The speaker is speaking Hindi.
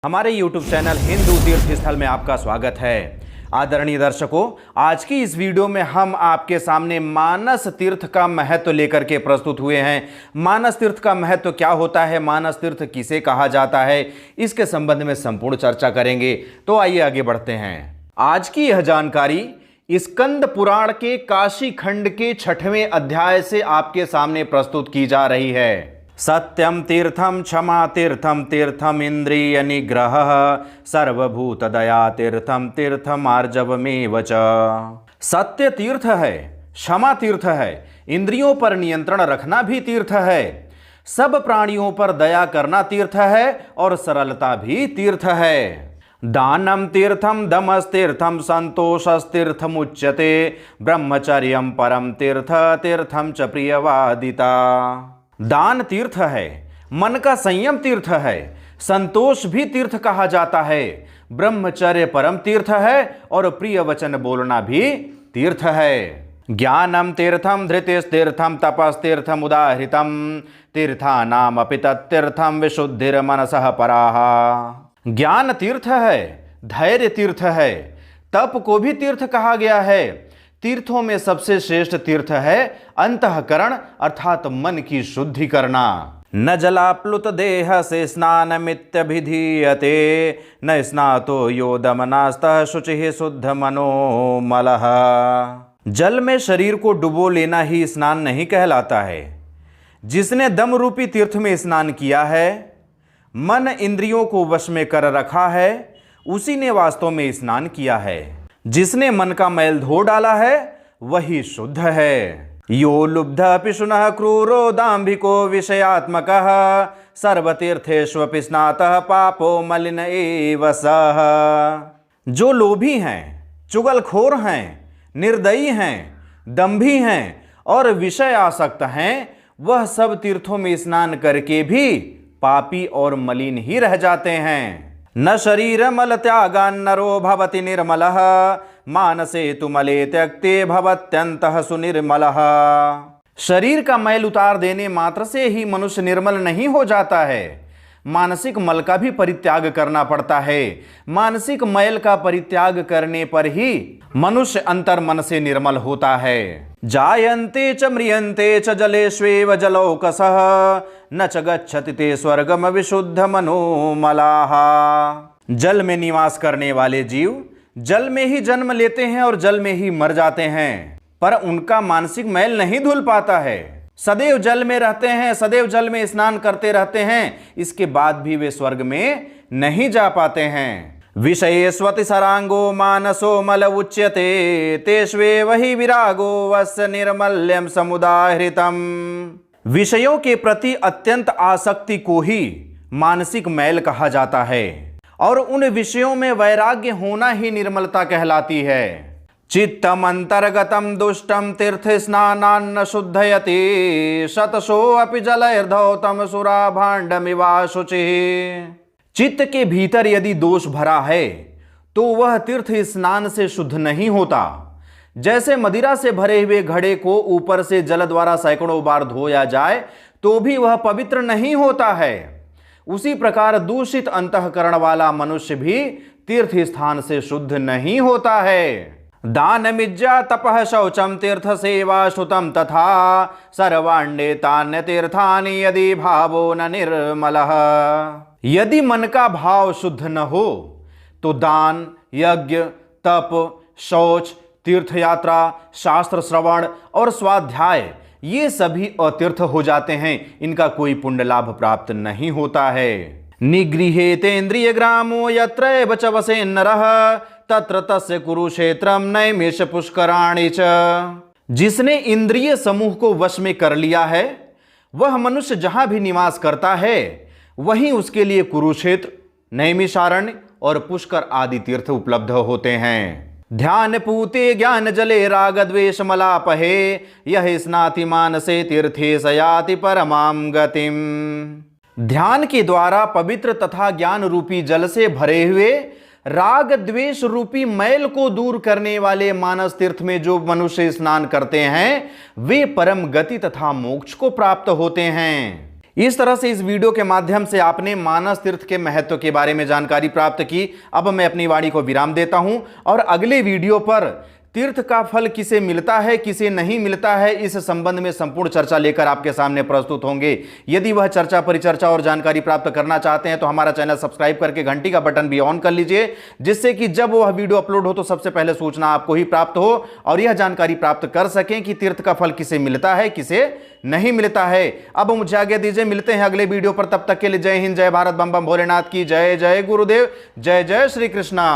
हमारे YouTube चैनल हिंदू तीर्थ स्थल में आपका स्वागत है। आदरणीय दर्शकों, आज की इस वीडियो में हम आपके सामने मानस तीर्थ का महत्व लेकर के प्रस्तुत हुए हैं। मानस तीर्थ का महत्व क्या होता है, मानस तीर्थ किसे कहा जाता है, इसके संबंध में संपूर्ण चर्चा करेंगे। तो आइए आगे बढ़ते हैं। आज की यह जानकारी स्कंद पुराण के काशी खंड के 6वें अध्याय से आपके सामने प्रस्तुत की जा रही है। सत्यम तीर्थम क्षमा तीर्थम तीर्थम इंद्रिय निग्रह सर्वभूत दया तीर्थम तीर्थम आर्जवमेव च। सत्य तीर्थ है, क्षमा तीर्थ है, इंद्रियों पर नियंत्रण रखना भी तीर्थ है, सब प्राणियों पर दया करना तीर्थ है और सरलता भी तीर्थ है। दानम तीर्थम दमस्तीर्थम संतोषस्तीर्थमुच्यते ब्रह्मचर्यम परम तीर्थ तीर्थम च प्रियवादिता। दान तीर्थ है, मन का संयम तीर्थ है, संतोष भी तीर्थ कहा जाता है, ब्रह्मचर्य परम तीर्थ है और प्रिय वचन बोलना भी तीर्थ है। ज्ञानम तीर्थम धृतिस्तीर्थम तपस्तीर्थम उदाहृतम तीर्थानामपि तत्तीर्थम विशुद्धिर्मनसः पराः। ज्ञान तीर्थ है, धैर्य तीर्थ है, तप को भी तीर्थ कहा गया है। तीर्थों में सबसे श्रेष्ठ तीर्थ है अंतःकरण अर्थात मन की शुद्धि करना। न जलाप्लुत देह से स्नानमित्यभिधीयते न स्नातो यो दमनास्तः शुचिः शुद्ध मनोमलः। जल में शरीर को डुबो लेना ही स्नान नहीं कहलाता है। जिसने दम रूपी तीर्थ में स्नान किया है, मन इंद्रियों को वश में कर रखा है, उसी ने वास्तव में स्नान किया है। जिसने मन का मैल धो डाला है वही शुद्ध है। यो लुब्ध पिशुनः क्रूरो दाम्भिको विषयात्मकः सर्वतीर्थेष्वपि स्नातः पापो मलिन एव सः। जो लोभी हैं, चुगलखोर हैं, निर्दयी हैं, दंभी हैं और विषय आसक्त हैं, वह सब तीर्थों में स्नान करके भी पापी और मलिन ही रह जाते हैं। न शरीरमल त्यागान्नरो भवति निर्मलः मानसे तु मले त्यक्ते भवत्यन्तः सुनिर्मलः। शरीर का मैल उतार देने मात्र से ही मनुष्य निर्मल नहीं हो जाता है, मानसिक मल का भी परित्याग करना पड़ता है। मानसिक मैल का परित्याग करने पर ही मनुष्य अंतर मन से निर्मल होता है। जायन्ते च म्रियन्ते च जलेष्वेव जलौकसः न च गच्छति ते स्वर्गम विशुद्ध मनोमलाः। जल में निवास करने वाले जीव जल में ही जन्म लेते हैं और जल में ही मर जाते हैं, पर उनका मानसिक मैल नहीं धुल पाता है। सदैव जल में रहते हैं, सदैव जल में स्नान करते रहते हैं, इसके बाद भी वे स्वर्ग में नहीं जा पाते हैं। विषयेष्वति सरांगो मानसो मल उच्यते तेष्वेव हि विरागो वस्य निर्मल्यम समुदाहृतम। विषयों के प्रति अत्यंत आसक्ति को ही मानसिक मैल कहा जाता है और उन विषयों में वैराग्य होना ही निर्मलता कहलाती है। चित्तम अंतर्गतम दुष्टम तीर्थ स्नानान्न शुद्धयति शतशो अपि जलैर्धौतम सुरा भाण्डमिवा शुचिः। चित्त के भीतर यदि दोष भरा है तो वह तीर्थ स्नान से शुद्ध नहीं होता। जैसे मदिरा से भरे हुए घड़े को ऊपर से जल द्वारा सैकड़ों बार धोया जाए तो भी वह पवित्र नहीं होता है, उसी प्रकार दूषित अंतःकरण वाला मनुष्य भी तीर्थ स्थान से शुद्ध नहीं होता है। दानमिज्जा तपः शौचम तीर्थ सेवा श्रुतम तथा सर्वाण्ये तान्य तीर्थानि यदि भावो न निर्मलः। यदि मन का भाव शुद्ध न हो तो दान, यज्ञ, तप, शौच, तीर्थयात्रा, शास्त्र श्रवण और स्वाध्याय ये सभी अतीर्थ हो जाते हैं, इनका कोई पुण्य लाभ प्राप्त नहीं होता है। निगृहेतेन्द्रिय ग्रामो यत्रैव च वसेन्नरः तत्र तस्य कुरुक्षेत्रम नैमिष पुष्कराणि च। जिसने इंद्रिय समूह को वश में कर लिया है, वह मनुष्य जहां भी निवास करता है वहीं उसके लिए कुरुक्षेत्र, नैमिषारण्य और पुष्कर आदि तीर्थ उपलब्ध होते हैं। ध्यान पूते ज्ञान जले राग द्वेष मलापहे यह स्नाति मानसे तीर्थे सयाति परमाम गतिम। ध्यान के द्वारा पवित्र तथा ज्ञान रूपी जल से भरे हुए राग द्वेष रूपी मैल को दूर करने वाले मानस तीर्थ में जो मनुष्य स्नान करते हैं वे परम गति तथा मोक्ष को प्राप्त होते हैं। इस तरह से इस वीडियो के माध्यम से आपने मानस तीर्थ के महत्व के बारे में जानकारी प्राप्त की। अब मैं अपनी वाणी को विराम देता हूं और अगले वीडियो पर तीर्थ का फल किसे मिलता है, किसे नहीं मिलता है, इस संबंध में संपूर्ण चर्चा लेकर आपके सामने प्रस्तुत होंगे। यदि वह चर्चा परिचर्चा और जानकारी प्राप्त करना चाहते हैं तो हमारा चैनल सब्सक्राइब करके घंटी का बटन भी ऑन कर लीजिए, जिससे कि जब वह वीडियो अपलोड हो तो सबसे पहले सूचना आपको ही प्राप्त हो और यह जानकारी प्राप्त कर सकें कि तीर्थ का फल किसे मिलता है, किसे नहीं मिलता है। अब मुझे आज्ञा दीजिए, मिलते हैं अगले वीडियो पर। तब तक के लिए जय हिंद, जय भारत, बम बम भोलेनाथ की जय, जय गुरुदेव, जय जय श्री कृष्णा।